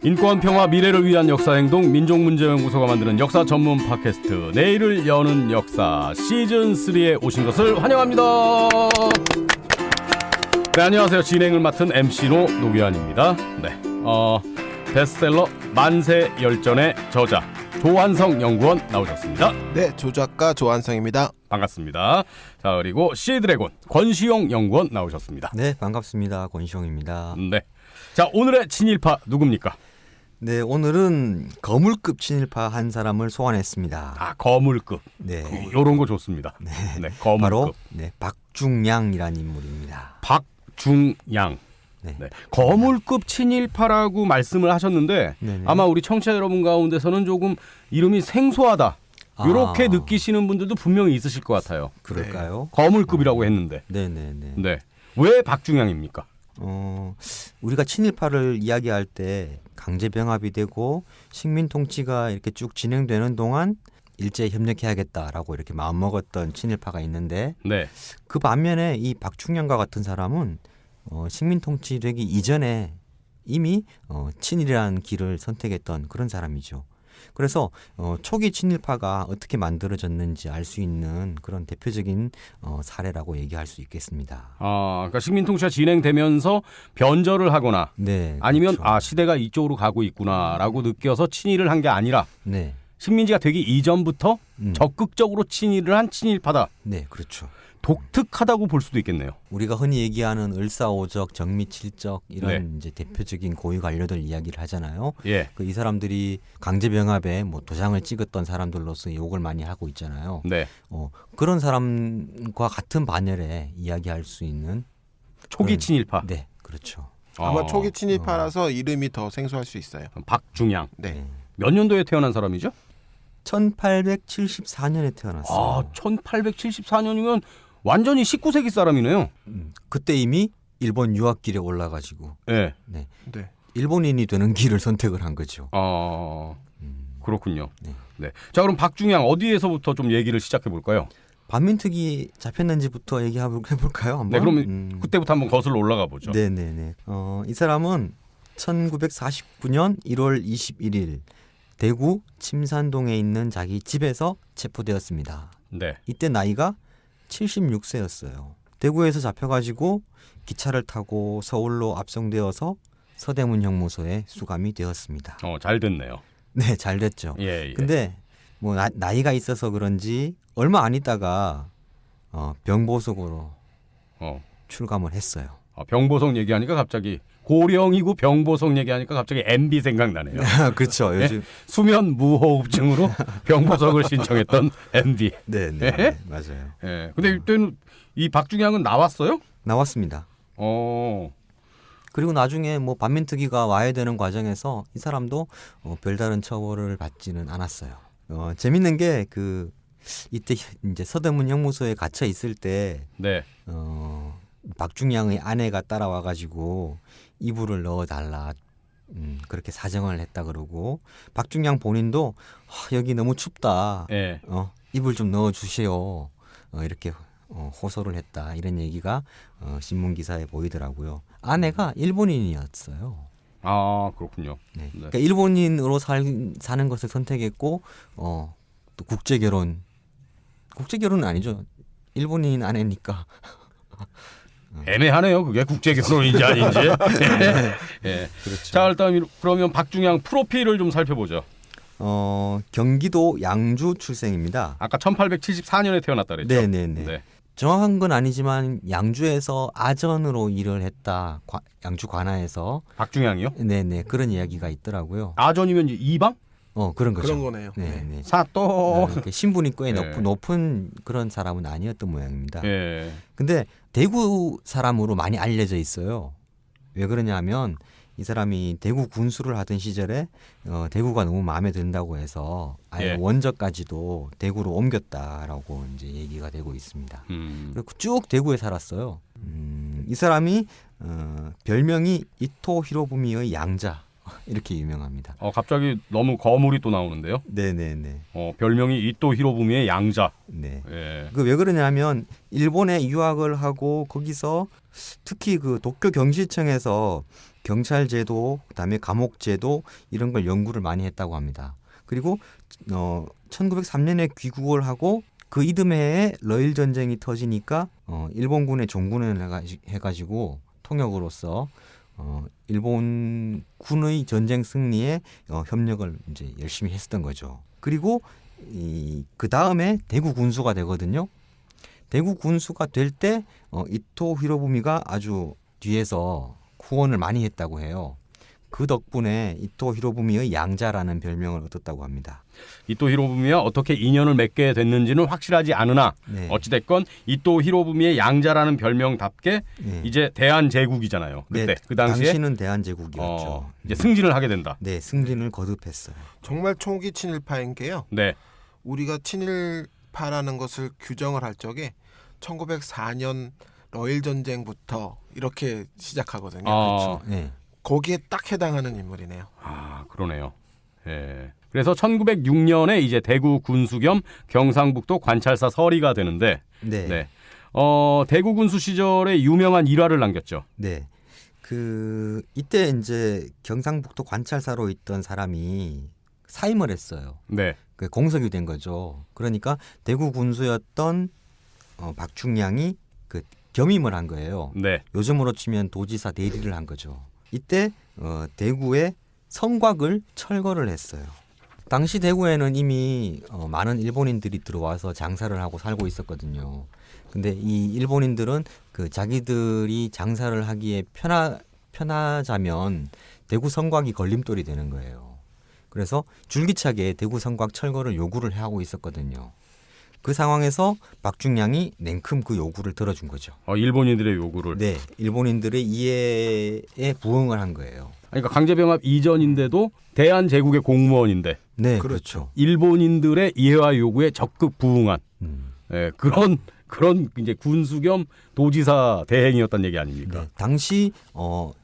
인권, 평화, 미래를 위한 역사행동 민족문제연구소가 만드는 역사 전문 팟캐스트 내일을 여는 역사 시즌3에 오신 것을 환영합니다. 네, 안녕하세요. 진행을 맡은 MC로 노규환입니다. 네, 베스트셀러 만세열전의 저자 조한성 연구원 나오셨습니다. 네, 조작가 조한성입니다. 반갑습니다. 자, 그리고 시드래곤 권시용 연구원 나오셨습니다. 네, 반갑습니다. 권시용입니다. 네, 자, 오늘의 친일파 누굽니까? 네, 오늘은 거물급 친일파 한 사람을 소환했습니다. 아, 거물급. 네, 요런 거 좋습니다. 네, 거물급. 바로 박중양이라는 인물입니다. 박중양. 네. 네. 거물급 친일파라고 말씀을 하셨는데 네네. 아마 우리 청취자 여러분 가운데서는 조금 이름이 생소하다. 이렇게 느끼시는 분들도 분명히 있으실 것 같아요. 그럴까요? 거물급이라고 했는데. 네네네. 네. 왜 박중양입니까? 우리가 친일파를 이야기할 때 강제병합이 되고 식민 통치가 이렇게 쭉 진행되는 동안 일제 협력해야겠다라고 이렇게 마음먹었던 친일파가 있는데 네. 그 반면에 이 박중양과 같은 사람은 식민 통치되기 이전에 이미 친일이라는 길을 선택했던 그런 사람이죠. 그래서 초기 친일파가 어떻게 만들어졌는지 알 수 있는 그런 대표적인 사례라고 얘기할 수 있겠습니다. 그러니까 식민 통치가 진행되면서 변절을 하거나 네, 아니면 그렇죠. 시대가 이쪽으로 가고 있구나라고 느껴서 친일을 한 게 아니라 네, 식민지가 되기 이전부터 적극적으로 친일을 한 친일파다. 네, 그렇죠. 독특하다고 볼 수도 있겠네요. 우리가 흔히 얘기하는 을사오적, 정미칠적 이런 네. 이제 대표적인 고위 관료들 이야기를 하잖아요. 예. 이 사람들이 강제병합에 도장을 찍었던 사람들로서 욕을 많이 하고 있잖아요. 네. 그런 사람과 같은 반열에 이야기할 수 있는 초기 친일파. 네, 그렇죠. 아마 초기 친일파라서 이름이 더 생소할 수 있어요. 박중양. 네. 몇 년도에 태어난 사람이죠? 1874년에 태어났어요. 1874년이면 완전히 19세기 사람이네요. 그때 이미 일본 유학길에 올라가지고 네. 네. 일본인이 되는 길을 선택을 한 거죠. 그렇군요. 네. 네. 자, 그럼 박중양 어디에서부터 좀 얘기를 시작해 볼까요? 반민특위 잡혔는지부터 얘기해 볼까요? 한번. 네, 그러면 그때부터 한번 거슬러 올라가 보죠. 네네네. 이 사람은 1949년 1월 21일 대구 침산동에 있는 자기 집에서 체포되었습니다. 네. 이때 나이가 76세였어요. 대구에서 잡혀가지고 기차를 타고 서울로 압송되어서 서대문 형무소에 수감이 되었습니다. 잘 됐네요. 네, 잘 됐죠. 예. 근데 나이가 있어서 그런지 얼마 안 있다가 병보석으로 출감을 했어요. 병보석 얘기하니까 갑자기 고령이고 병보석 얘기하니까 갑자기 MB 생각나네요. 그렇죠. 요즘 네? 수면 무호흡증으로 병보석을 신청했던 MB. 네, 예? 맞아요. 예. 근데 이때는 이 박중양은 나왔어요? 나왔습니다. 그리고 나중에 반민특위가 와야 되는 과정에서 이 사람도 별다른 처벌을 받지는 않았어요. 재밌는 게 이때 이제 서대문 형무소에 갇혀 있을 때 네. 박중양의 아내가 따라와 가지고 이불을 넣어달라 그렇게 사정을 했다 그러고 박중양 본인도 여기 너무 춥다. 예. 이불 좀 넣어주세요. 이렇게 호소를 했다. 이런 얘기가 신문 기사에 보이더라고요. 아내가 일본인이었어요. 그렇군요. 네. 네. 그러니까 일본인으로 사는 것을 선택했고 또 국제결혼은 아니죠. 일본인 아내니까. 애매하네요. 그게 국제결혼인지 아닌지. 예. 그렇죠. 자, 일단 그러면 박중양 프로필을 좀 살펴보죠. 경기도 양주 출생입니다. 아까 1874년에 태어났다 그랬죠? 네네네. 네. 정확한 건 아니지만 양주에서 아전으로 일을 했다. 양주 관아에서. 박중양이요? 네네, 그런 이야기가 있더라고요. 아전이면 이방? 그런 거죠. 그런 거네요. 네네. 사또. 신분이 꽤 네. 높은 그런 사람은 아니었던 모양입니다. 예. 근데 대구 사람으로 많이 알려져 있어요. 왜 그러냐면 이 사람이 대구 군수를 하던 시절에 대구가 너무 마음에 든다고 해서 아예 예. 원적까지도 대구로 옮겼다라고 이제 얘기가 되고 있습니다. 그리고 쭉 대구에 살았어요. 이 사람이 별명이 이토 히로부미의 양자 이렇게 유명합니다. 갑자기 너무 거물이 또 나오는데요. 네네네. 별명이 이토 히로부미의 양자. 네. 예. 왜 그러냐면 일본에 유학을 하고 거기서 특히 그 도쿄 경시청에서 경찰제도, 그다음에 감옥제도 이런 걸 연구를 많이 했다고 합니다. 그리고 1903년에 귀국을 하고 그 이듬해에 러일 전쟁이 터지니까 일본군의 종군을 해가지고 통역으로서 일본군의 전쟁 승리에 협력을 이제 열심히 했었던 거죠. 그리고 그 다음에 대구 군수가 되거든요. 대구 군수가 될 때 이토 히로부미가 아주 뒤에서 후원을 많이 했다고 해요. 그 덕분에 이토 히로부미의 양자라는 별명을 얻었다고 합니다. 이토 히로부미와 어떻게 인연을 맺게 됐는지는 확실하지 않으나 네. 어찌됐건 이토 히로부미의 양자라는 별명답게 네. 이제 대한제국이잖아요. 그때 네, 그 당시에 당시는 대한제국이었죠. 이제 승진을 하게 된다. 네, 승진을 거듭했어요. 정말 초기 친일파인 게요. 네. 우리가 친일파라는 것을 규정을 할 적에 1904년 러일 전쟁부터 이렇게 시작하거든요. 그렇죠. 네. 거기에 딱 해당하는 인물이네요. 그러네요. 예. 그래서 1906년에 이제 대구 군수 겸 경상북도 관찰사 서리가 되는데, 네. 네. 대구 군수 시절에 유명한 일화를 남겼죠. 네. 이때 이제 경상북도 관찰사로 있던 사람이 사임을 했어요. 네. 그 공석이 된 거죠. 그러니까 대구 군수였던 박충량이 그 겸임을 한 거예요. 네. 요즘으로 치면 도지사 대리를 한 거죠. 이때 대구에 성곽을 철거를 했어요. 당시 대구에는 이미 많은 일본인들이 들어와서 장사를 하고 살고 있었거든요. 근데 이 일본인들은 그 자기들이 장사를 하기에 편하자면 대구 성곽이 걸림돌이 되는 거예요. 그래서 줄기차게 대구 성곽 철거를 요구를 하고 있었거든요. 그 상황에서 박중량이 냉큼 그 요구를 들어준 거죠. 일본인들의 요구를. 네, 일본인들의 이해에 부응을 한 거예요. 그러니까 강제병합 이전인데도 대한제국의 공무원인데 네, 그렇죠. 일본인들의 이해와 요구에 적극 부응한 그런 이제 군수 겸 도지사 대행이었단 얘기 아닙니까? 네, 당시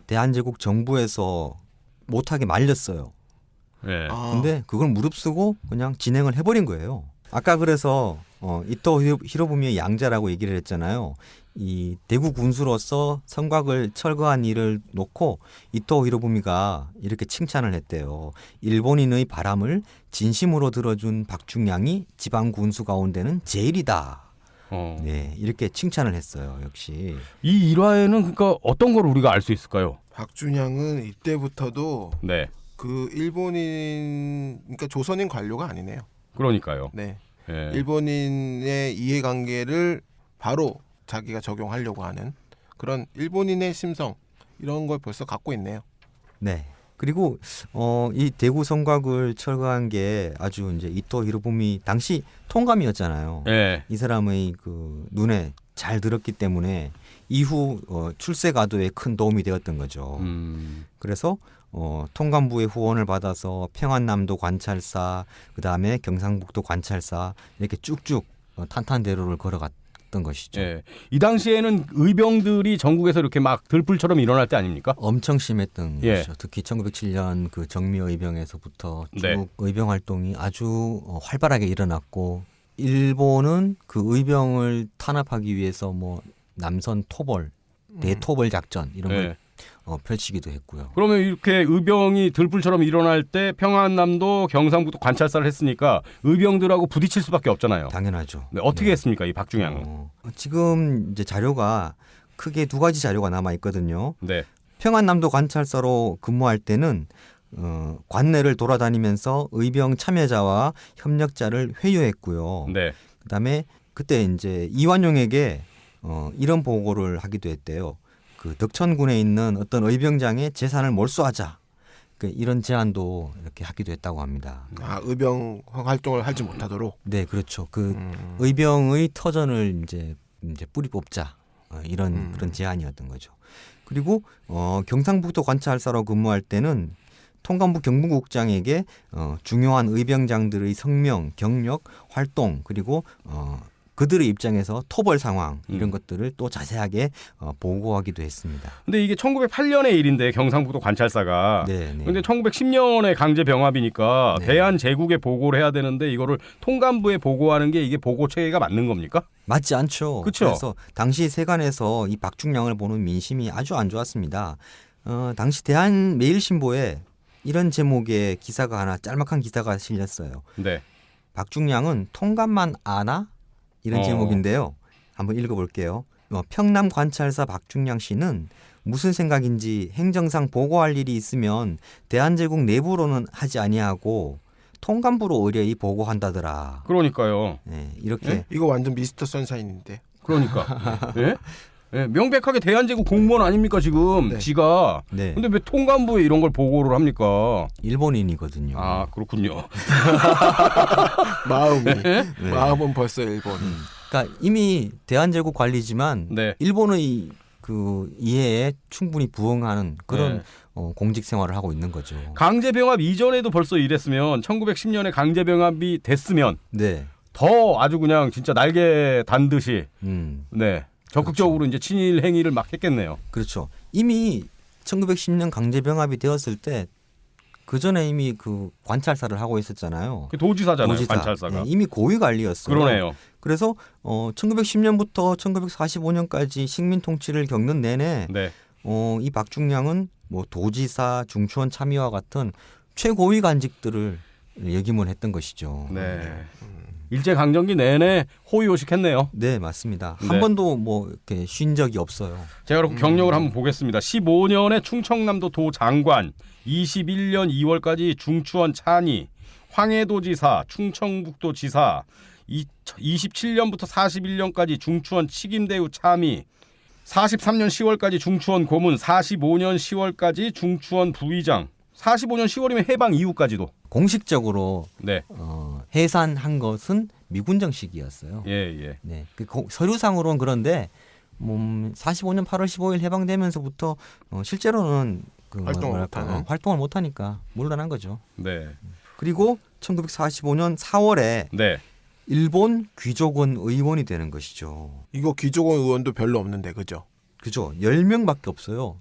대한제국 정부에서 못하게 말렸어요. 네. 근데 그걸 무릅쓰고 그냥 진행을 해버린 거예요. 아까 그래서 이토 히로부미의 양자라고 얘기를 했잖아요. 이 대구 군수로서 성곽을 철거한 일을 놓고 이토 히로부미가 이렇게 칭찬을 했대요. 일본인의 바람을 진심으로 들어준 박중량이 지방 군수 가운데는 제일이다. 네, 이렇게 칭찬을 했어요. 역시 이 일화에는 그러니까 어떤 걸 우리가 알 수 있을까요? 박준양은 이때부터도 네. 그 일본인, 그러니까 조선인 관료가 아니네요. 그러니까요. 네. 예. 일본인의 이해관계를 바로 자기가 적용하려고 하는 그런 일본인의 심성 이런 걸 벌써 갖고 있네요. 네. 그리고 이 대구 성곽을 철거한 게 아주 이제 이토 히로부미 당시 통감이었잖아요. 예. 이 사람의 그 눈에 잘 들었기 때문에 이후 출세 가도에 큰 도움이 되었던 거죠. 그래서 통감부의 후원을 받아서 평안남도 관찰사, 그 다음에 경상북도 관찰사 이렇게 쭉쭉 탄탄대로를 걸어갔던 것이죠. 예. 이 당시에는 의병들이 전국에서 이렇게 막 들불처럼 일어날 때 아닙니까? 엄청 심했던 예. 것이죠. 특히 1907년 그 정미의병에서부터 쭉 네. 의병 활동이 아주 활발하게 일어났고 일본은 그 의병을 탄압하기 위해서 뭐 남선 토벌, 대토벌 작전 이런 걸 예. 펼치기도 했고요. 그러면 이렇게 의병이 들불처럼 일어날 때 평안남도 경상북도 관찰사를 했으니까 의병들하고 부딪힐 수밖에 없잖아요. 당연하죠. 네, 어떻게 네. 했습니까, 이 박중양은? 지금 이제 자료가 크게 두 가지 자료가 남아 있거든요. 네. 평안남도 관찰사로 근무할 때는 관내를 돌아다니면서 의병 참여자와 협력자를 회유했고요. 네. 그다음에 그때 이제 이완용에게 이런 보고를 하기도 했대요. 그 덕천군에 있는 어떤 의병장의 재산을 몰수하자. 이런 제안도 이렇게 하기도 했다고 합니다. 의병 활동을 하지 못하도록. 네, 그렇죠. 그 의병의 터전을 이제 뿌리 뽑자. 이런 그런 제안이었던 거죠. 그리고 경상북도 관찰사로 근무할 때는 통감부 경무국장에게 중요한 의병장들의 성명, 경력, 활동 그리고 그들의 입장에서 토벌 상황 이런 것들을 또 자세하게 보고하기도 했습니다. 근데 이게 1908년의 일인데 경상북도 관찰사가 네, 네. 근데 1910년에 강제 병합이니까 네. 대한제국에 보고를 해야 되는데 이거를 통감부에 보고하는 게 이게 보고 체계가 맞는 겁니까? 맞지 않죠. 그쵸? 그래서 당시 세관에서 이 박중량을 보는 민심이 아주 안 좋았습니다. 당시 대한매일신보에 이런 제목의 기사가 하나 짤막한 기사가 실렸어요. 네. 박중량은 통감만 아나? 이런 어. 제목인데요. 한번 읽어볼게요. 평남 관찰사 박중량 씨는 무슨 생각인지 행정상 보고할 일이 있으면 대한제국 내부로는 하지 아니하고 통감부로 의뢰이 보고한다더라. 그러니까요. 네, 이렇게 예? 이거 완전 미스터 선샤인인데. 그러니까. 예? 예, 명백하게 대한제국 공무원 아닙니까 지금 네. 지가. 네, 근데 왜 통감부에 이런 걸 보고를 합니까? 일본인이거든요. 아 그렇군요. 마음이 네. 마음은 벌써 일본. 그러니까 이미 대한제국 관리지만 네. 일본의 그 이해에 충분히 부응하는 그런 네. 공직 생활을 하고 있는 거죠. 강제병합 이전에도 벌써 이랬으면 1910년에 강제병합이 됐으면 네, 더 아주 그냥 진짜 날개 단 듯이 네 적극적으로 이제 친일 행위를 막 했겠네요. 그렇죠. 이미 1910년 강제병합이 되었을 때 그 전에 이미 그 관찰사를 하고 있었잖아요. 그 도지사잖아요. 도지사. 관찰사가. 네, 이미 고위 관리였어요. 그러네요. 그래서 1910년부터 1945년까지 식민 통치를 겪는 내내 네. 이 박중량은 뭐 도지사, 중추원 참의와 같은 최고위 관직들을 역임을 했던 것이죠. 네. 일제 강점기 내내 호의호식했네요. 네, 맞습니다. 네. 한 번도 뭐 이렇게 쉰 적이 없어요. 제가 그럼 경력을 한번 보겠습니다. 15년에 충청남도 도장관, 21년 2월까지 중추원 차니, 황해도지사, 충청북도지사, 27년부터 41년까지 중추원 칙임대우 참의, 43년 10월까지 중추원 고문, 45년 10월까지 중추원 부의장, 45년 10월이면 해방 이후까지도. 공식적으로 네, 해산한 것은 미군정 시기였어요. 예, 예. 네, 서류상으로는 그런데 45년 8월 15일 해방되면서부터 실제로는 그 활동을 못하는? 활동을 못하니까 물러난 거죠. 네, 그리고 1945년 4월에 네. 일본 귀족원 의원이 되는 것이죠. 이거 귀족원 의원도 별로 없는데 그죠? 그죠? 10명밖에 없어요.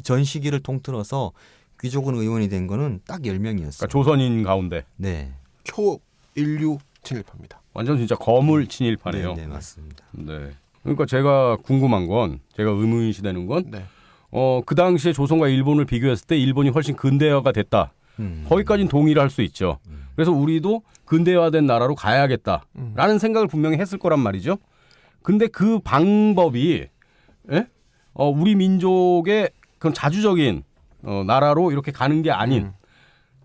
전 시기를 통틀어서 귀족원 의원이 된 거는 딱 10명이었어요. 그러니까 조선인 가운데 네. 초인류 친일파입니다. 완전 진짜 거물 친일파네요. 네, 맞습니다. 네. 그러니까 제가 궁금한 건, 제가 의문시되는 건, 네. 그 당시에 조선과 일본을 비교했을 때 일본이 훨씬 근대화가 됐다. 거기까지는 동의를 할 수 있죠. 그래서 우리도 근대화된 나라로 가야겠다라는 생각을 분명히 했을 거란 말이죠. 근데 그 방법이 우리 민족의 그런 자주적인 나라로 이렇게 가는 게 아닌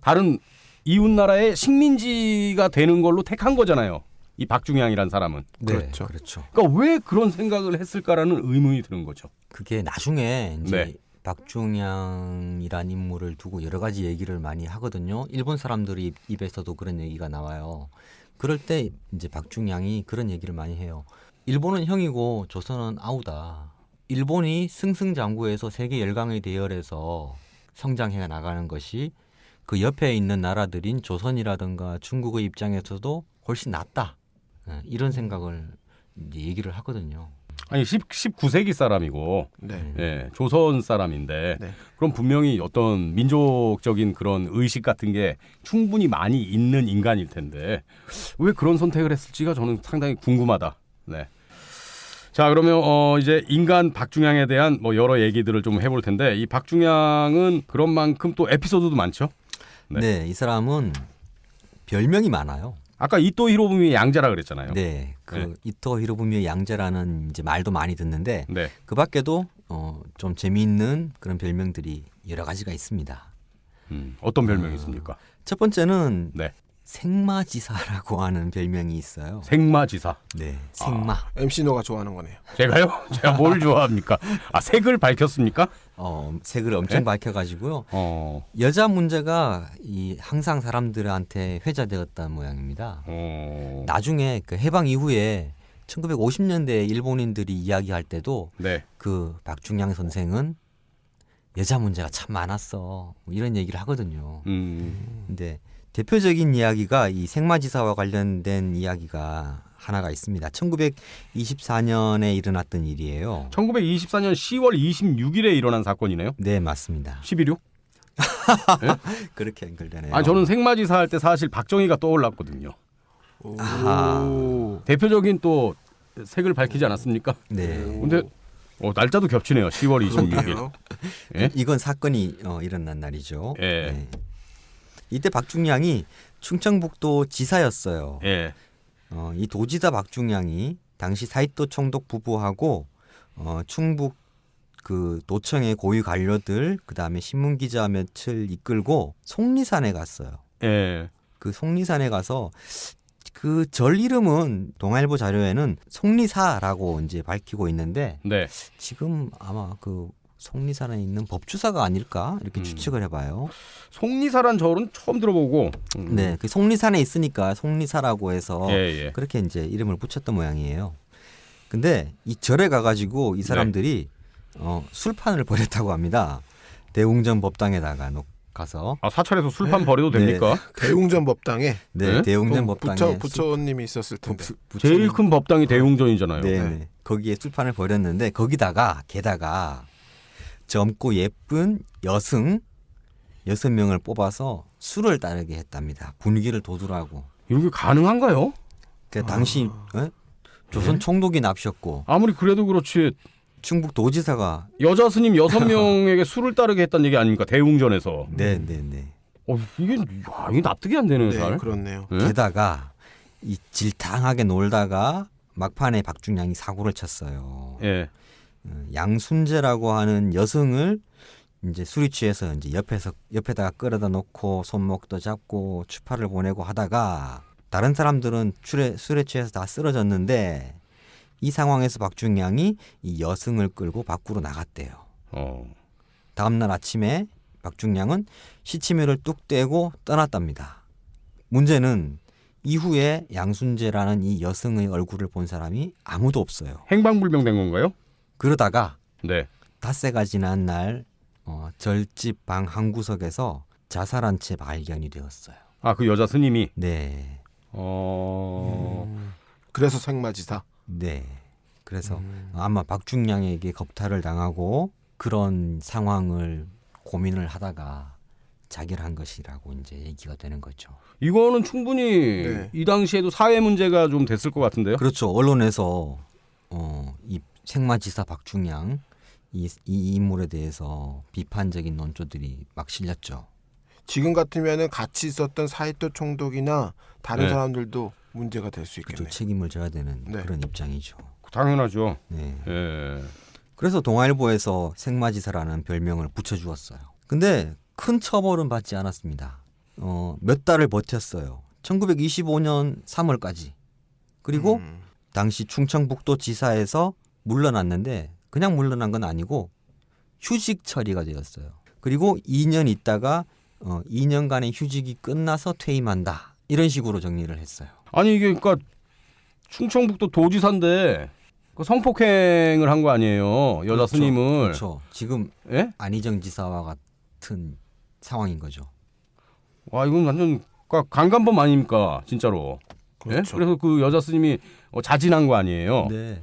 다른 이웃 나라의 식민지가 되는 걸로 택한 거잖아요. 이 박중양이란 사람은. 네, 그렇죠. 그렇죠. 그러니까 왜 그런 생각을 했을까라는 의문이 드는 거죠. 그게 나중에 이제 네. 박중양이란 인물을 두고 여러 가지 얘기를 많이 하거든요. 일본 사람들이 입에서도 그런 얘기가 나와요. 그럴 때 이제 박중양이 그런 얘기를 많이 해요. 일본은 형이고 조선은 아우다. 일본이 승승장구해서 세계 열강의 대열에서 성장해 나가는 것이 그 옆에 있는 나라들인 조선이라든가 중국의 입장에서도 훨씬 낫다. 이런 생각을 이제 얘기를 하거든요. 아니 19세기 사람이고 네. 예, 조선 사람인데 네. 그럼 분명히 어떤 민족적인 그런 의식 같은 게 충분히 많이 있는 인간일 텐데 왜 그런 선택을 했을지가 저는 상당히 궁금하다. 네. 자 그러면 이제 인간 박중양에 대한 뭐 여러 얘기들을 좀 해볼 텐데 이 박중양은 그런 만큼 또 에피소드도 많죠. 네. 네, 이 사람은 별명이 많아요. 아까 이토 히로부미 양자라 그랬잖아요. 네, 네. 이토 히로부미의 양자라는 이제 말도 많이 듣는데 네. 그 밖에도 좀 재미있는 그런 별명들이 여러 가지가 있습니다. 어떤 별명이 있습니까? 첫 번째는 네. 생마지사라고 하는 별명이 있어요. 생마지사. 네, 생마. MC 노가 좋아하는 거네요. 제가요? 제가 뭘 좋아합니까? 아 색을 밝혔습니까? 색을 엄청 네? 밝혀가지고요. 여자 문제가 항상 사람들한테 회자되었다는 모양입니다. 나중에 그 해방 이후에 1950년대 일본인들이 이야기할 때도 네. 그 박중양 선생은 여자 문제가 참 많았어. 뭐 이런 얘기를 하거든요. 근데 대표적인 이야기가 이 생마지사와 관련된 이야기가 하나가 있습니다. 1924년에 일어났던 일이에요. 1924년 10월 26일에 일어난 사건이네요. 네, 맞습니다. 11.6? 그렇게 연결되네요. 아 저는 생마지사 할 때 사실 박정희가 떠올랐거든요. 아하. 대표적인 또 색을 밝히지 않았습니까? 네. 근데 날짜도 겹치네요. 10월 26일. 그러게요. 예? 이건 사건이 일어난 날이죠. 예. 네. 이때 박중량이 충청북도 지사였어요. 예. 이 도지사 박중량이 당시 사이토 총독 부부하고 충북 그 도청의 고위 관료들 그다음에 신문 기자 몇을 이끌고 속리산에 갔어요. 예. 그 속리산에 가서 그 절 이름은 동아일보 자료에는 속리사라고 이제 밝히고 있는데 네. 지금 아마 그 속리산에 있는 법주사가 아닐까 이렇게 추측을 해봐요. 속리사란 절은 처음 들어보고. 네, 그 속리산에 있으니까 속리사라고 해서 예. 그렇게 이제 이름을 붙였던 모양이에요. 근데 이 절에 가가지고 이 사람들이 술판을 벌였다고 합니다. 대웅전 법당에다가 가서 사찰에서 술판 버려도 네. 됩니까? 대웅전 법당에 네? 대웅전 법당에 부처님이 있었을 텐데. 제일 큰 법당이 대웅전이잖아요. 네. 거기에 술판을 벌였는데 거기다가 게다가 젊고 예쁜 여성 6명을 뽑아서 술을 따르게 했답니다. 분위기를 돋우라고. 이게 가능한가요? 그 당시 조선 총독이 납셨고 아무리 그래도 그렇지 충북 도지사가 여자 스님 6명에게 술을 따르게 했다는 얘기 아닙니까? 대웅전에서. 네. 이게 납득이 안 되네요. 네, 잘. 그렇네요. 네? 게다가 이 질탕하게 놀다가 막판에 박중량이 사고를 쳤어요. 예. 양순재라고 하는 여성을 이제 술이 취해서 이제 옆에다가 끌어다 놓고 손목도 잡고 추파를 보내고 하다가 다른 사람들은 술에 취해서 다 쓰러졌는데 이 상황에서 박중량이 이 여성을 끌고 밖으로 나갔대요. 다음날 아침에 박중량은 시치미를 뚝 떼고 떠났답니다. 문제는 이후에 양순재라는 이 여성의 얼굴을 본 사람이 아무도 없어요. 행방불명된 건가요? 그러다가 네. 닷새가 지난 날 절집 방 한 구석에서 자살한 채 발견이 되었어요. 그 여자 스님이. 네. 그래서 생마지사. 네. 그래서 아마 박중량에게 겁탈을 당하고 그런 상황을 고민을 하다가 자결 한 것이라고 이제 얘기가 되는 거죠. 이거는 충분히 네. 이 당시에도 사회 문제가 좀 됐을 것 같은데요. 그렇죠. 언론에서 이 생마지사 박중량 이 인물에 대해서 비판적인 논조들이 막 실렸죠. 지금 같으면은 같이 있었던 사이토 총독이나 다른 네. 사람들도 문제가 될 수 그렇죠. 있겠네요. 책임을 져야 되는 네. 그런 입장이죠. 당연하죠. 네. 예. 그래서 동아일보에서 생마지사라는 별명을 붙여주었어요. 근데 큰 처벌은 받지 않았습니다. 몇 달을 버텼어요. 1925년 3월까지. 그리고 당시 충청북도 지사에서 물러났는데 그냥 물러난 건 아니고 휴직 처리가 되었어요. 그리고 2년 있다가 2년간의 휴직이 끝나서 퇴임한다. 이런 식으로 정리를 했어요. 아니 이게 그러니까 충청북도 도지사인데 그 성폭행을 한 거 아니에요. 여자 그렇죠. 스님을. 그렇죠. 지금 예? 안희정 지사와 같은 상황인 거죠. 와 이건 완전 강간범 아닙니까 진짜로. 그렇죠. 예? 그래서 그 여자 스님이 자진한 거 아니에요. 네.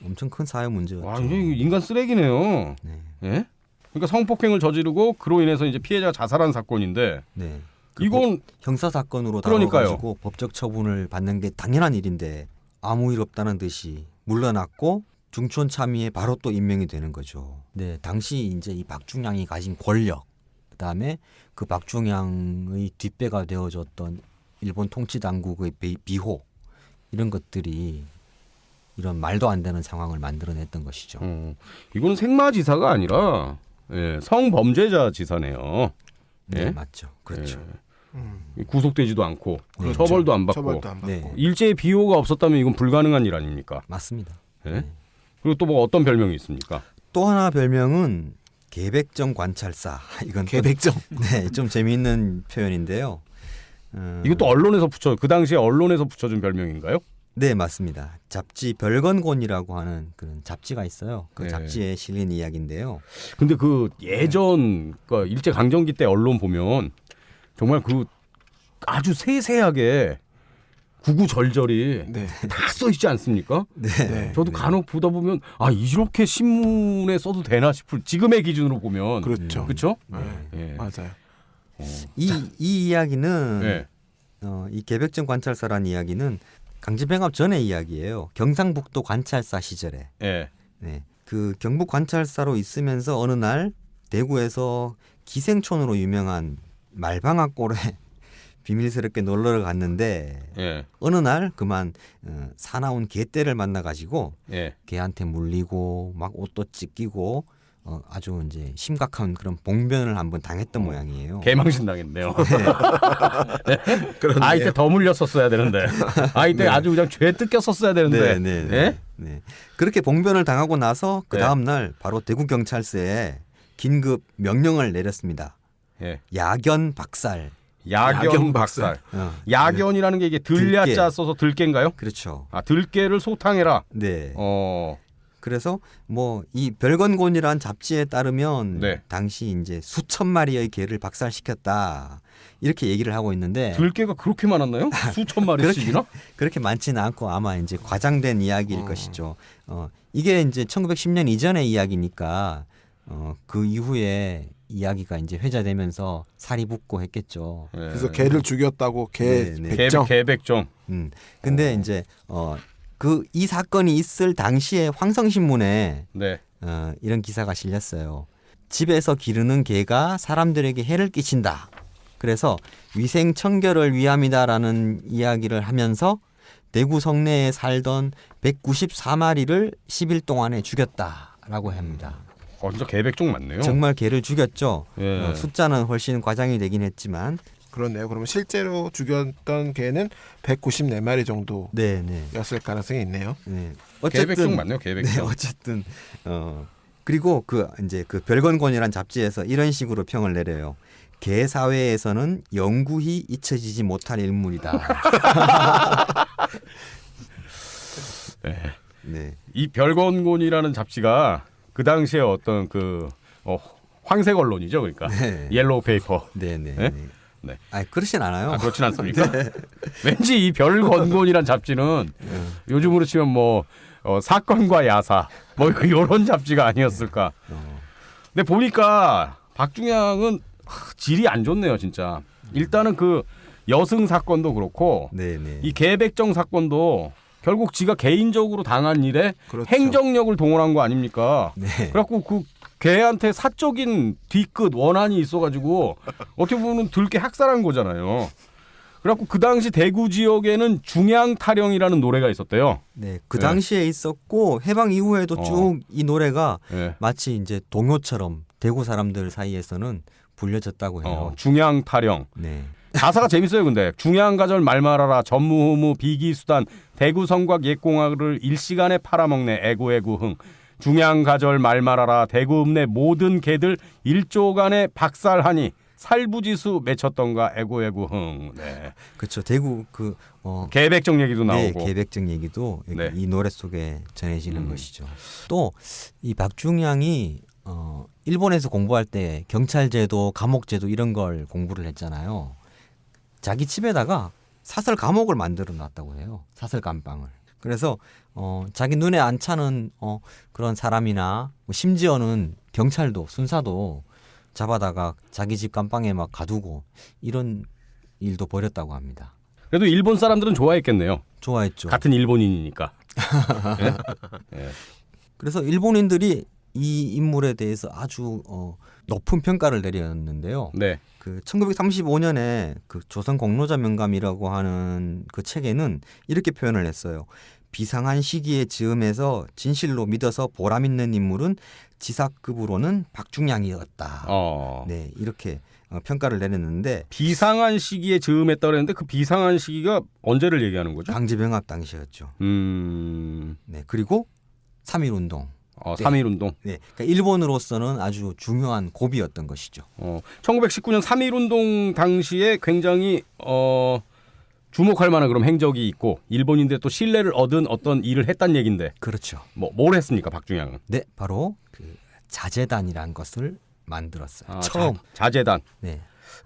엄청 큰 사회 문제였죠. 와 이게 인간 쓰레기네요. 네. 예? 그러니까 성폭행을 저지르고 그로 인해서 이제 피해자가 자살한 사건인데 네. 이건 형사 사건으로 그러니까요. 다뤄가지고 법적 처분을 받는 게 당연한 일인데 아무 일 없다는 듯이 물러났고 중촌 참의에 바로 또 임명이 되는 거죠. 네, 당시 이제 이 박중량이 가진 권력, 그다음에 그 박중량의 뒷배가 되어줬던 일본 통치 당국의 비호 이런 것들이 이런 말도 안 되는 상황을 만들어냈던 것이죠. 이거는 생마지사가 아니라 성범죄자 지사네요. 네, 예? 맞죠. 그렇죠. 구속되지도 않고 그렇죠. 처벌도 안 받고 처벌도 안 받고. 네. 일제의 비호가 없었다면 이건 불가능한 일 아닙니까? 맞습니다. 예? 네. 그리고 또 뭐 어떤 별명이 있습니까? 또 하나 별명은 계백정 관찰사. 이건 또 계백정. 네, 좀 재미있는 표현인데요. 이것도 언론에서 그 당시에 언론에서 붙여준 별명인가요? 네, 맞습니다. 잡지 별건곤이라고 하는 그런 잡지가 있어요. 그 네. 잡지에 실린 이야기인데요. 근데 그 예전 그러니까 일제 강점기 때 언론 보면 정말 그 아주 세세하게 구구절절이 네. 다 써 있지 않습니까? 네. 네. 저도 간혹 보다 보면 이렇게 신문에 써도 되나 싶을 지금의 기준으로 보면 그렇죠. 그렇죠? 네. 예. 맞아요. 이 이야기는 예. 이 계백정 관찰사라는 이야기는 강제병합 전의 이야기예요. 경상북도 관찰사 시절에. 예. 네. 그 경북 관찰사로 있으면서 어느 날 대구에서 기생촌으로 유명한 말방앗골에 비밀스럽게 놀러 갔는데 예. 어느 날 그만 사나운 개떼를 만나가지고 예. 개한테 물리고 막 옷도 찢기고 아주 이제 심각한 그런 봉변을 한번 당했던 모양이에요. 개망신 당했네요. 그런데요. 아이 때 더 물렸었어야 되는데. 아이 때 아주 그냥 죄 뜯겼었어야 되는데. 네. 그렇게 봉변을 당하고 나서 그 네. 다음 날 바로 대구 경찰서에 긴급 명령을 내렸습니다. 예. 야견 박살. 야견 박살. 야견이라는 게 이게 들야자 들깨. 써서 들깨인가요? 그렇죠. 아, 들깨를 소탕해라. 네. 그래서 뭐 이 별건곤이란 잡지에 따르면 네. 당시 이제 수천 마리의 개를 박살시켰다 이렇게 얘기를 하고 있는데 들깨가 그렇게 많았나요? 수천 마리씩이나? 그렇게 많지는 않고 아마 이제 과장된 이야기일 것이죠. 이게 이제 1910년 이전의 이야기니까 그 이후에 이야기가 이제 회자되면서 살이 붙고 했겠죠. 예. 그래서 개를 죽였다고 개 네. 백정. 개백정. 근데 이제 그 이 사건이 있을 당시에 황성신문에 네. 이런 기사가 실렸어요. 집에서 기르는 개가 사람들에게 해를 끼친다. 그래서 위생 청결을 위함이다라는 이야기를 하면서 대구 성내에 살던 194마리를 10일 동안에 죽였다라고 합니다. 진짜 개백종 맞네요. 정말 개를 죽였죠. 예. 숫자는 훨씬 과장이 되긴 했지만 그렇네요. 그러면 실제로 죽였던 개는 194마리 정도였을 네네. 가능성이 있네요. 네. 개백종 맞네요. 네, 개백종. 어쨌든 그리고 그 이제 그 별건곤이란 잡지에서 이런 식으로 평을 내려요. 개 사회에서는 영구히 잊혀지지 못할 인물이다. 네. 네. 이 별건곤이라는 잡지가 그 당시에 어떤 그 황색 언론이죠. 그러니까 네. 옐로우 페이퍼. 네네. 네? 네. 네. 아니 그렇진 않아요. 아, 그렇진 않습니까? 왠지 이 별건곤이란 잡지는 요즘으로 치면 뭐 사건과 야사 뭐 이런 잡지가 아니었을까. 근데 보니까 박중양은 질이 안 좋네요, 진짜. 일단은 그 여승 사건도 그렇고 네네. 이 개백정 사건도 결국 지가 개인적으로 당한 일에 그렇죠. 행정력을 동원한 거 아닙니까? 네. 그래갖고 그 걔한테 사적인 뒤끝 원한이 있어가지고 어떻게 보면 들게 학살한 거잖아요. 그래갖고 그 당시 대구 지역에는 중양타령이라는 노래가 있었대요. 네. 그 네. 당시에 있었고 해방 이후에도 쭉 이 노래가 예. 마치 이제 동요처럼 대구 사람들 사이에서는 불려졌다고 해요. 중양타령. 네. 가사가 재밌어요. 근데 중양가절 말말하라 전무후무 비기수단 대구성곽 옛공학을 일시간에 팔아먹네 애구애구흥 중양가절 말말하라 대구읍내 모든 개들 일조간에 박살하니 살부지수 맺혔던가 애구애구흥. 네. 그렇죠. 대구 개백정 얘기도 네, 나오고. 개백정 얘기도 네. 이 노래 속에 전해지는 것이죠. 또 이 박중양이 일본에서 공부할 때 경찰제도, 감옥제도 이런 걸 공부를 했잖아요. 자기 집에다가 사설 감옥을 만들어 놨다고 해요. 사설 감방을. 그래서 자기 눈에 안 차는 그런 사람이나 뭐 심지어는 경찰도 순사도 잡아다가 자기 집 감방에 막 가두고 이런 일도 벌였다고 합니다. 그래도 일본 사람들은 좋아했겠네요. 좋아했죠. 같은 일본인이니까. 예? 그래서 일본인들이 이 인물에 대해서 아주 높은 평가를 내렸는데요. 네. 그 1935년에 그 조선 공로자 명감이라고 하는 그 책에는 이렇게 표현을 했어요. 비상한 시기에 즈음해서 진실로 믿어서 보람 있는 인물은 지사급으로는 박중양이었다. 네, 이렇게 평가를 내렸는데 비상한 시기에 즈음했다 그랬는데 그 비상한 시기가 언제를 얘기하는 거죠? 강제병합 당시였죠. 네, 그리고 3.1운동. 3.1운동. 네, 그러니까 일본으로서는 아주 중요한 고비였던 것이죠. 1919년 3.1운동 당시에 굉장히 주목할 만한 그런 행적이 있고 일본인들 또 신뢰를 얻은 어떤 일을 했단 얘긴데 그렇죠. 뭘 했습니까, 박중양은? 네, 바로 그 자재단이라는 것을 만들었어요. 처음. 자재단. 네.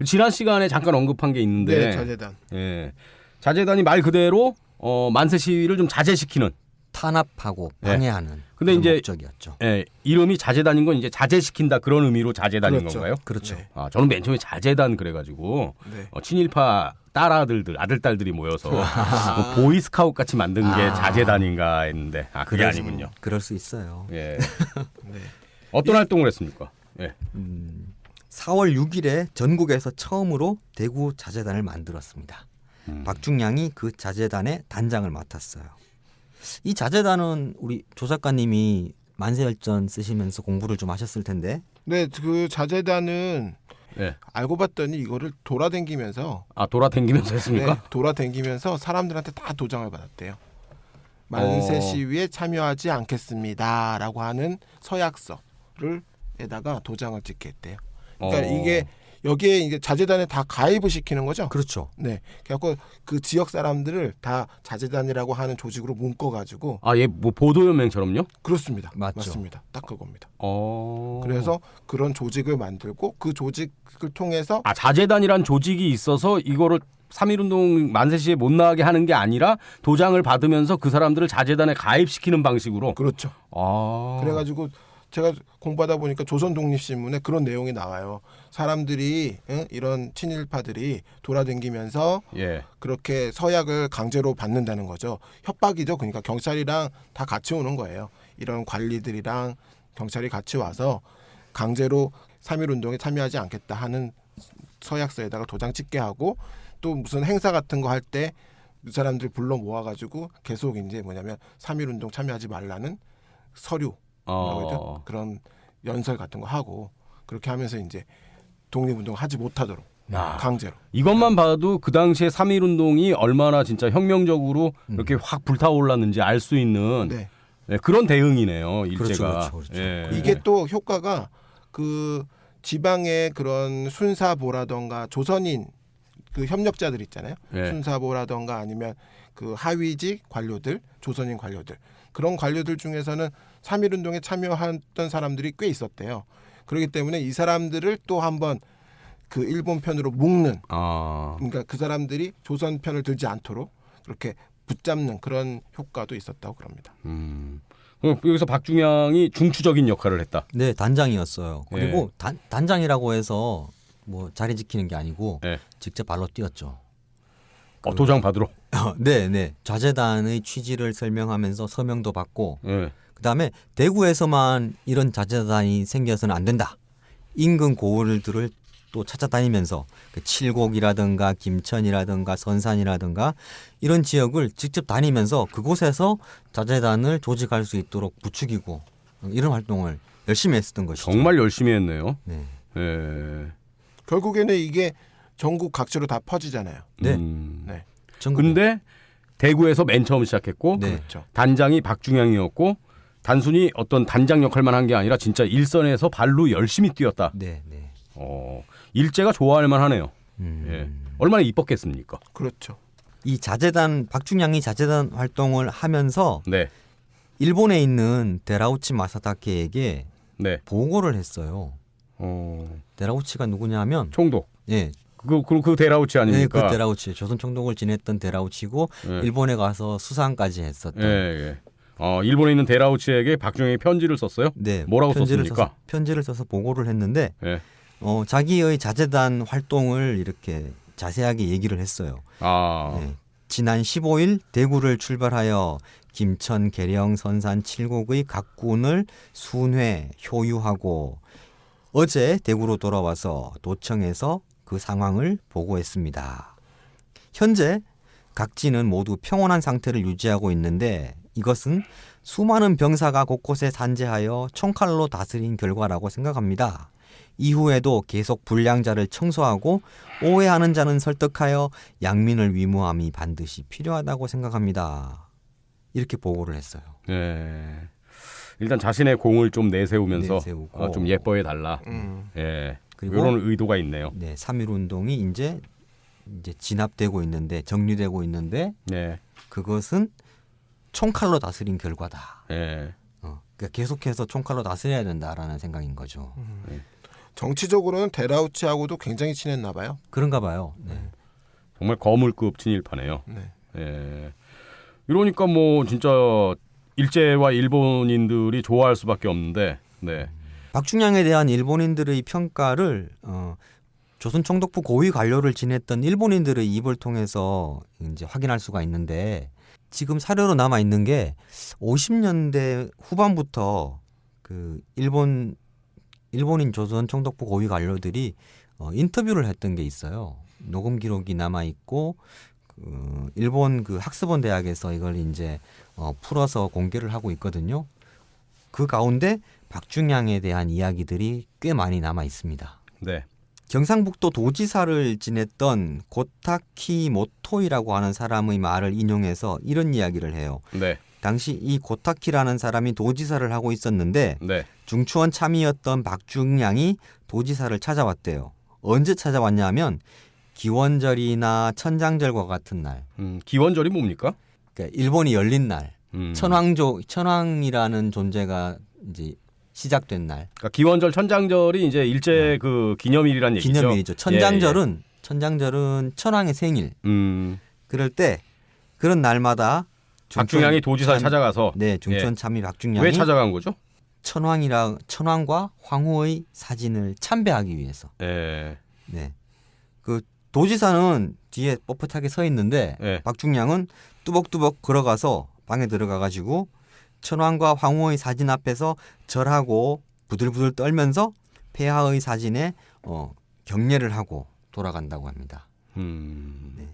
지난 시간에 잠깐 언급한 게 있는데 네, 자재단. 예. 자재단이 말 그대로 만세 시위를 좀 자제시키는 탄압하고 네. 방해하는 근데 그런 이제 목적이었죠. 예, 이름이 자재단인 건 이제 자제시킨다 그런 의미로 자재단인 그렇죠. 건가요? 그렇죠. 네. 아, 저는 맨 처음에 자재단 그래가지고 네. 친일파 아들 딸들이 모여서 뭐 보이스카웃 같이 만든 게 자재단인가 했는데 그게 아니군요. 그럴 수 있어요. 예. 네. 어떤 활동을 했습니까? 예. 4월 6일에 전국에서 처음으로 대구 자재단을 만들었습니다. 박중량이 그 자재단의 단장을 맡았어요. 이 자재단은 우리 조 작가님이 만세열전 쓰시면서 공부를 좀 하셨을 텐데. 네, 그 자재단은 예. 알고 봤더니 이거를 돌아다니면서 돌아다니면서 했습니까? 네, 돌아다니면서 사람들한테 다 도장을 받았대요. 만세 시위에 참여하지 않겠습니다라고 하는 서약서를 에다가 도장을 찍게 했대요. 그러니까 이게 여기에 이제 자재단에 다 가입을 시키는 거죠. 그렇죠. 네, 그래갖고 그 지역 사람들을 다 자재단이라고 하는 조직으로 묶어가지고 뭐 보도연맹처럼요? 그렇습니다. 맞죠. 맞습니다. 딱 그겁니다. 어. 그래서 그런 조직을 만들고 그 조직을 통해서 자재단이란 조직이 있어서 이거를 3.1운동 만세 시에 못 나가게 하는 게 아니라 도장을 받으면서 그 사람들을 자재단에 가입시키는 방식으로. 그렇죠. 그래가지고 제가 공부하다 보니까 조선 독립신문에 그런 내용이 나와요. 사람들이 이런 친일파들이 돌아다니면서 예. 그렇게 서약을 강제로 받는다는 거죠. 협박이죠. 그러니까 경찰이랑 다 같이 오는 거예요. 이런 관리들이랑 경찰이 같이 와서 강제로 3.1운동에 참여하지 않겠다 하는 서약서에다가 도장 찍게 하고 또 무슨 행사 같은 거 할 때 그 사람들 불러 모아가지고 계속 이제 뭐냐면 3.1운동 참여하지 말라는 서류 뭐라고 해야 되죠? 그런 연설 같은 거 하고 그렇게 하면서 이제 독립운동 하지 못하도록 강제로. 이것만 봐도 그 당시에 3.1운동이 얼마나 진짜 혁명적으로 이렇게 확 불타올랐는지 알 수 있는 네. 그런 대응이네요. 일제가. 그렇죠. 예. 이게 또 효과가 그 지방의 그런 순사보라던가 조선인 그 협력자들 있잖아요. 예. 순사보라던가 아니면 그 하위직 관료들, 조선인 관료들 그런 관료들 중에서는 3.1운동에 참여했던 사람들이 꽤 있었대요. 그렇기 때문에 이 사람들을 또 한번 그 일본 편으로 묶는 그러니까 그 사람들이 조선 편을 들지 않도록 그렇게 붙잡는 그런 효과도 있었다고 그럽니다. 여기서 박중량이 중추적인 역할을 했다. 네, 단장이었어요. 그리고 단장이라고 해서 뭐 자리 지키는 게 아니고 예. 직접 발로 뛰었죠. 도장 받으러. 네. 자재단의 취지를 설명하면서 서명도 받고 예. 그다음에 대구에서만 이런 자재단이 생겨서는 안 된다. 인근 고을들을 또 찾아다니면서 그 칠곡이라든가 김천이라든가 선산이라든가 이런 지역을 직접 다니면서 그곳에서 자재단을 조직할 수 있도록 부추기고 이런 활동을 열심히 했었던 것이죠. 정말 열심히 했네요. 네. 예. 결국에는 이게 전국 각지로 다 퍼지잖아요. 네. 네. 근데 대구에서 맨 처음 시작했고 네. 그렇죠. 단장이 박중량이었고 단순히 어떤 단장 역할만 한 게 아니라 진짜 일선에서 발로 열심히 뛰었다. 네. 일제가 좋아할 만하네요. 예. 얼마나 이뻤겠습니까? 그렇죠. 이 자재단 박중량이 자재단 활동을 하면서 네. 일본에 있는 데라우치 마사다케에게 네. 보고를 했어요. 데라우치가 누구냐면 총독. 예. 그 데라우치 네, 아닙니까? 그 데라우치 조선 총독을 지냈던 데라우치고 예. 일본에 가서 수상까지 했었던. 예. 일본에 있는 데라우치에게 박중량이 편지를 썼어요? 네. 뭐라고 썼습니까? 편지를 써서 보고를 했는데 예. 자기의 자재단 활동을 이렇게 자세하게 얘기를 했어요. 네. 지난 15일 대구를 출발하여 김천, 계령, 선산, 칠곡의 각 군을 순회, 효유하고 어제 대구로 돌아와서 도청에서 그 상황을 보고했습니다. 현재 각지는 모두 평온한 상태를 유지하고 있는데 이것은 수많은 병사가 곳곳에 산재하여 총칼로 다스린 결과라고 생각합니다. 이후에도 계속 불량자를 청소하고 오해하는 자는 설득하여 양민을 위무함이 반드시 필요하다고 생각합니다. 이렇게 보고를 했어요. 예. 일단 자신의 공을 좀 내세우면서 내세우고. 좀 예뻐해 달라. 예. 그리고 이런 의도가 있네요. 네, 3.1 운동이 이제 진압되고 있는데 정리되고 있는데 네. 그것은 총칼로 다스린 결과다. 예. 그러니까 계속해서 총칼로 다스려야 된다라는 생각인 거죠. 정치적으로는 데라우치하고도 굉장히 친했나 봐요. 그런가 봐요. 네. 정말 거물급 친일파네요. 네. 예. 이러니까 뭐 진짜 일제와 일본인들이 좋아할 수밖에 없는데, 네, 박중량에 대한 일본인들의 평가를 조선 총독부 고위 관료를 지냈던 일본인들의 입을 통해서 이제 확인할 수가 있는데 지금 사료로 남아 있는 게 50년대 후반부터 그 일본인 조선 총독부 고위 관료들이 인터뷰를 했던 게 있어요. 녹음 기록이 남아 있고 일본 그 학습원 대학에서 이걸 이제 풀어서 공개를 하고 있거든요. 그 가운데 박중량에 대한 이야기들이 꽤 많이 남아 있습니다. 네, 경상북도 도지사를 지냈던 고타키 모토이라고 하는 사람의 말을 인용해서 이런 이야기를 해요. 네, 당시 이 고타키라는 사람이 도지사를 하고 있었는데 네. 중추원 참의였던 박중량이 도지사를 찾아왔대요. 언제 찾아왔냐면 기원절이나 천장절과 같은 날, 기원절이 뭡니까? 그러니까 일본이 열린 날, 음. 천황이라는 존재가 이제 시작된 날. 그러니까 기원절, 천장절이 이제 일제 그 기념일이란 얘기죠. 기념일이죠. 천장절은 천황의 생일. 그럴 때 그런 날마다 박중량이 도지사를 찾아가서 네, 중천 참의 박중량이 왜 찾아간 거죠? 천황과 황후의 사진을 참배하기 위해서. 예. 네. 그 도지사는 뒤에 뻣뻣하게 서 있는데 예. 박중량은 뚜벅뚜벅 걸어가서 방에 들어가 가지고 천황과 황후의 사진 앞에서 절하고 부들부들 떨면서 폐하의 사진에 경례를 하고 돌아간다고 합니다. 네.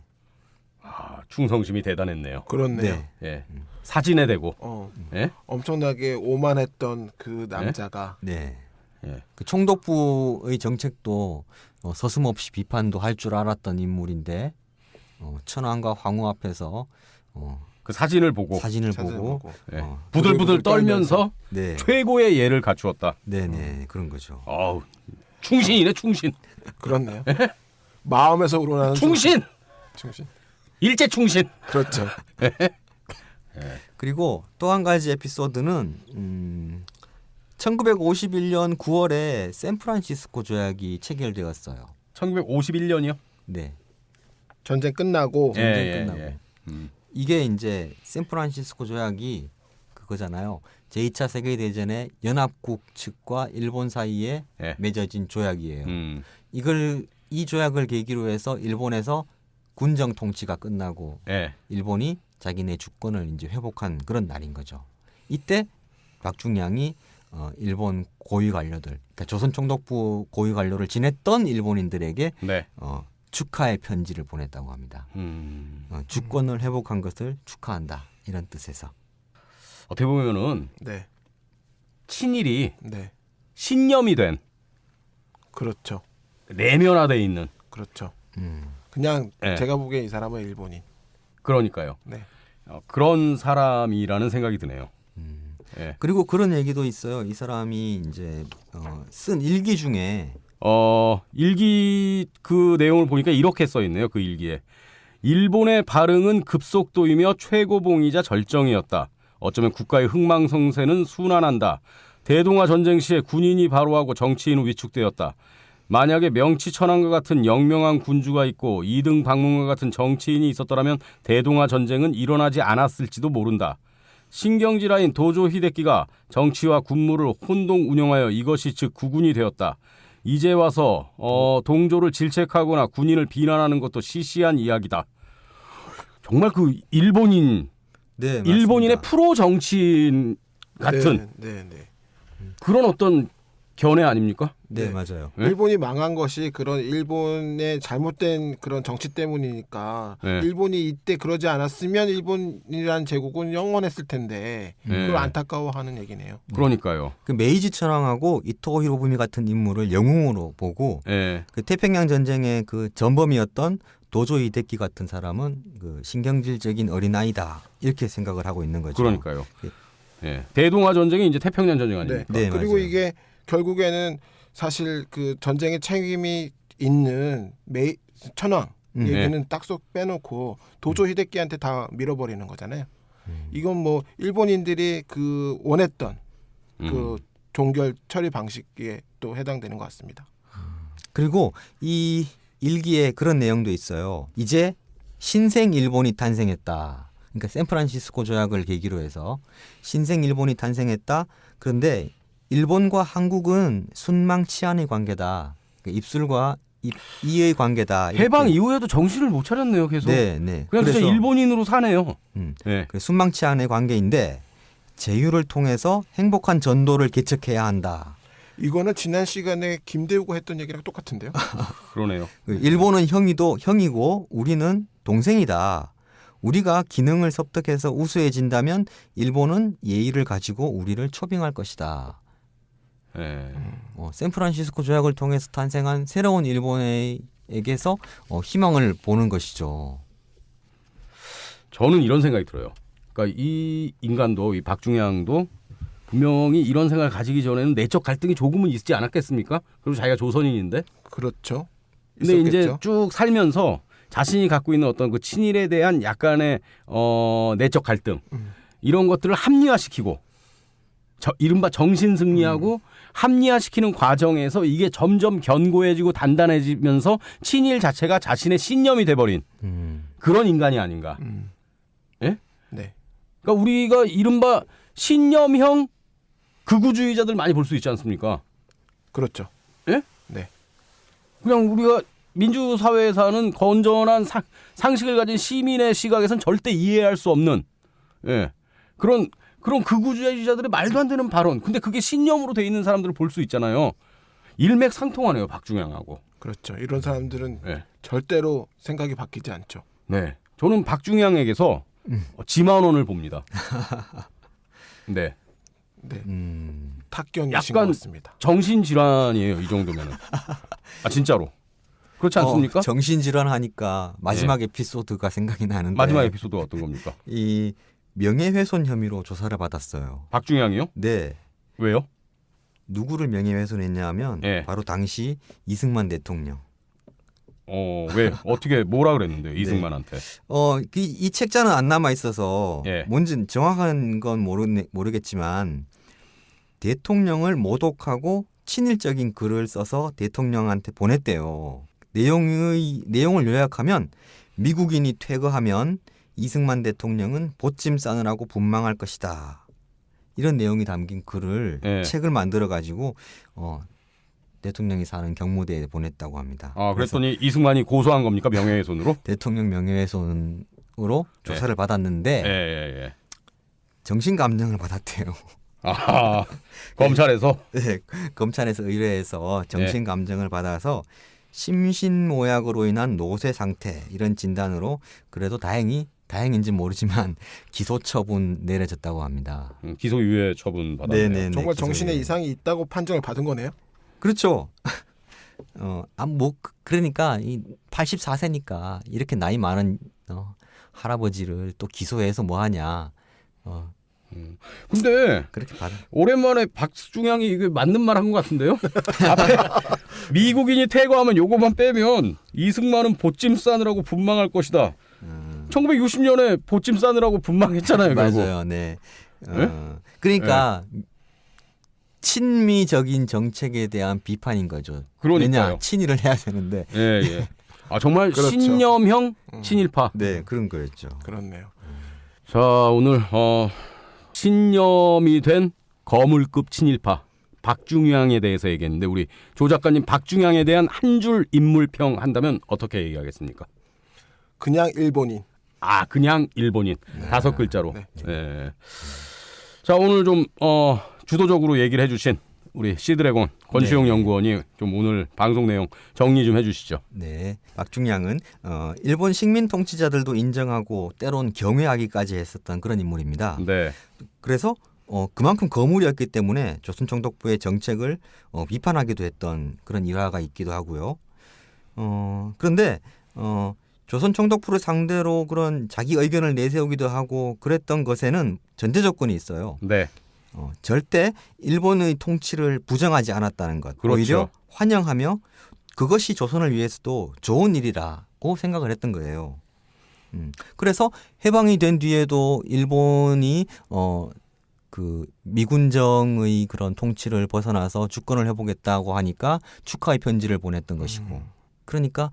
아, 충성심이 대단했네요. 그렇네요. 네. 예. 사진에 대고. 예? 엄청나게 오만했던 그 남자가 네. 예. 그 총독부의 정책도 서슴없이 비판도 할 줄 알았던 인물인데 천황과 황후 앞에서 그 사진을 보고 사진을 사진을 보고 보고. 예. 어, 부들부들 떨면서 네. 최고의 예를 갖추었다. 네네 그런 거죠. 어우, 충신이네, 충신. 그렇네요. 마음에서 우러나는 충신. 충신. 일제 충신. 그렇죠. 그리고 또 한 가지 에피소드는 1951년 9월에 샌프란시스코 조약이 체결되었어요. 1951년이요? 네. 전쟁 끝나고 예, 끝나고. 음. 이게 이제 샌프란시스코 조약이 그거잖아요. 제2차 세계대전의 연합국 측과 일본 사이에 예. 맺어진 조약이에요. 음. 이 조약을 계기로 해서 일본에서 군정 통치가 끝나고 예. 일본이 자기네 주권을 이제 회복한 그런 날인 거죠. 이때 박중량이 일본 고위 관료들, 그러니까 조선 총독부 고위 관료를 지냈던 일본인들에게 네. 축하의 편지를 보냈다고 합니다. 주권을 회복한 것을 축하한다 이런 뜻에서. 어떻게 보면은 네. 친일이 네. 신념이 된 그렇죠. 내면화돼 있는 그렇죠. 음. 그냥 예. 제가 보기엔 이 사람은 일본인. 그러니까요. 네. 그런 사람이라는 생각이 드네요. 예. 그리고 그런 얘기도 있어요. 이 사람이 이제 쓴 일기 중에 일기 그 내용을 보니까 이렇게 써 있네요. 그 일기에. 일본의 발응은 급속도이며 최고봉이자 절정이었다. 어쩌면 국가의 흥망성쇠는 순환한다. 대동아 전쟁 시에 군인이 바로하고 정치인은 위축되었다. 만약에 명치천왕과 같은 영명한 군주가 있고 이등 박문과 같은 정치인이 있었더라면 대동아 전쟁은 일어나지 않았을지도 모른다. 신경지라인 도조 히데키가 정치와 군무를 혼동 운영하여 이것이 즉 국군이 되었다. 이제 와서 동조를 질책하거나 군인을 비난하는 것도 시시한 이야기다. 정말 그 일본인의 맞습니다. 프로 정치인 같은 네, 네. 그런 어떤 견해 아닙니까? 네, 네. 맞아요. 네? 일본이 망한 것이 그런 일본의 잘못된 그런 정치 때문이니까 네. 일본이 이때 그러지 않았으면 일본이라는 제국은 영원했을 텐데 그걸 안타까워하는 얘기네요. 그러니까요. 그 메이지 천황하고 이토 히로부미 같은 인물을 영웅으로 보고 예. 그 태평양 전쟁의 그 전범이었던 도조 히데키 같은 사람은 그 신경질적인 어린아이다 이렇게 생각을 하고 있는 거죠. 그러니까요. 예. 대동아 전쟁이 이제 태평양 전쟁 아닙니까? 네, 그리고 맞아요. 이게 결국에는 사실 그 전쟁에 책임이 있는 천황 얘기는 딱쏙 빼놓고 도조 히데키한테 다 밀어버리는 거잖아요. 이건 뭐 일본인들이 그 원했던 그 종결 처리 방식에 또 해당되는 것 같습니다. 그리고 이 일기에 그런 내용도 있어요. 이제 신생 일본이 탄생했다. 그러니까 샌프란시스코 조약을 계기로 해서 신생 일본이 탄생했다. 그런데 일본과 한국은 순망 치안의 관계다. 그러니까 입술과 이의 관계다. 이렇게. 해방 이후에도 정신을 못 차렸네요, 계속. 네. 그냥 진짜 그래서 일본인으로 사네요. 네. 그 순망 치안의 관계인데 제휴를 통해서 행복한 전도를 개척해야 한다. 이거는 지난 시간에 김대우가 했던 얘기랑 똑같은데요. 그러네요. 그 일본은 형이고 우리는 동생이다. 우리가 기능을 섭득해서 우수해진다면 일본은 예의를 가지고 우리를 초빙할 것이다. 네. 샌프란시스코 조약을 통해서 탄생한 새로운 일본에게서 희망을 보는 것이죠. 저는 이런 생각이 들어요. 그러니까 이 인간도, 이 박중양도 분명히 이런 생각을 가지기 전에는 내적 갈등이 조금은 있지 않았겠습니까? 그리고 자기가 조선인인데. 그렇죠. 근데 있었겠죠. 이제 쭉 살면서 자신이 갖고 있는 어떤 그 친일에 대한 약간의 내적 갈등 이런 것들을 합리화시키고 이른바 정신승리하고 합리화시키는 과정에서 이게 점점 견고해지고 단단해지면서 친일 자체가 자신의 신념이 돼버린 그런 인간이 아닌가. 예? 네. 그러니까 우리가 이른바 신념형 극우주의자들 많이 볼 수 있지 않습니까? 그렇죠. 예? 네. 그냥 우리가 민주사회에 사는 건전한 상식을 가진 시민의 시각에선 절대 이해할 수 없는 그런 극우주의자들의 말도 안 되는 발언. 근데 그게 신념으로 돼 있는 사람들을 볼 수 있잖아요. 일맥상통하네요, 박중양하고. 그렇죠. 이런 사람들은 네. 절대로 생각이 바뀌지 않죠. 네. 저는 박중양에게서 지만원을 봅니다. 네. 네. 음. 탁경이신 것 약간 같습니다. 정신질환이에요, 이 정도면은. 아, 진짜로. 그렇지 않습니까? 정신질환 하니까 마지막 에피소드가 생각이 나는데 마지막 에피소드가 어떤 겁니까? 이 명예훼손 혐의로 조사를 받았어요. 박중양이요? 네. 왜요? 누구를 명예훼손했냐 하면 예. 바로 당시 이승만 대통령. 왜? 어떻게 뭐라 그랬는데요, 이승만한테? 이 책자는 안 남아 있어서 예. 뭔지 정확한 건 모르겠지만 대통령을 모독하고 친일적인 글을 써서 대통령한테 보냈대요. 내용을 요약하면 미국인이 퇴거하면 이승만 대통령은 보찜 싸느라고 분망할 것이다. 이런 내용이 담긴 글을 예. 책을 만들어 가지고 대통령이 사는 경무대에 보냈다고 합니다. 아, 그래서 그랬더니 이승만이 고소한 겁니까, 명예훼손으로? 대통령 명예훼손으로 조사를 받았는데 예. 정신감정을 받았대요. 아, 검찰에서? 네, 검찰에서 의뢰해서 정신감정을 받아서 심신모약으로 인한 노쇠 상태 이런 진단으로 그래도 다행인지 모르지만 기소 처분 내려졌다고 합니다. 기소유예 처분 받았네요. 네네. 정말 기소유예. 정신에 이상이 있다고 판정을 받은 거네요. 그렇죠. 그러니까 이 84세니까 이렇게 나이 많은 할아버지를 또 기소해서 뭐 하냐. 근데 그렇게 받아. 오랜만에 박중양이 이게 맞는 말 한 것 같은데요? 앞에 미국인이 퇴거하면 요거만 빼면 이승만은 보찜 싸느라고 분망할 것이다. 1960년에 보찜 싸느라고 분망했잖아요. 결국. 맞아요. 네. 그러니까 친미적인 정책에 대한 비판인 거죠. 그러니까요. 왜냐 친일을 해야 되는데. 예. 아, 정말 그렇죠. 신념형 친일파. 네, 그런 거였죠. 그렇네요. 자, 오늘 신념이 된 거물급 친일파 박중양에 대해서 얘기했는데 우리 조 작가님 박중양에 대한 한 줄 인물평 한다면 어떻게 얘기하겠습니까? 그냥 일본인. 아, 그냥 일본인. 5글자로. 네. 예. 자, 오늘 좀 주도적으로 얘기를 해주신 우리 시드래곤 권수용 연구원이 좀 오늘 방송 내용 정리 좀 해주시죠. 네, 박중양은 일본 식민 통치자들도 인정하고 때론 경외하기까지 했었던 그런 인물입니다. 네. 그래서 그만큼 거물이었기 때문에 조선총독부의 정책을 비판하기도 했던 그런 일화가 있기도 하고요. 그런데 조선총독부를 상대로 그런 자기 의견을 내세우기도 하고 그랬던 것에는 전제 조건이 있어요. 네. 절대 일본의 통치를 부정하지 않았다는 것. 그렇죠. 오히려 환영하며 그것이 조선을 위해서도 좋은 일이라고 생각을 했던 거예요. 그래서 해방이 된 뒤에도 일본이 그 미군정의 그런 통치를 벗어나서 주권을 해보겠다고 하니까 축하의 편지를 보냈던 것이고, 그러니까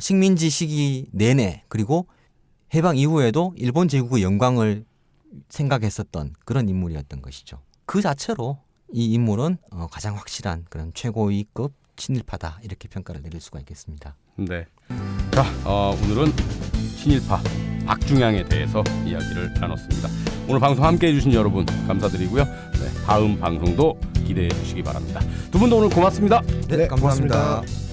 식민지 시기 내내 그리고 해방 이후에도 일본 제국의 영광을 생각했었던 그런 인물이었던 것이죠. 그 자체로 이 인물은 가장 확실한 그런 최고위급 친일파다 이렇게 평가를 내릴 수가 있겠습니다. 네. 자, 오늘은 친일파 박중양에 대해서 이야기를 나눴습니다. 오늘 방송 함께해 주신 여러분 감사드리고요. 네, 다음 방송도 기대해 주시기 바랍니다. 두 분도 오늘 고맙습니다. 네, 감사합니다. 고맙습니다.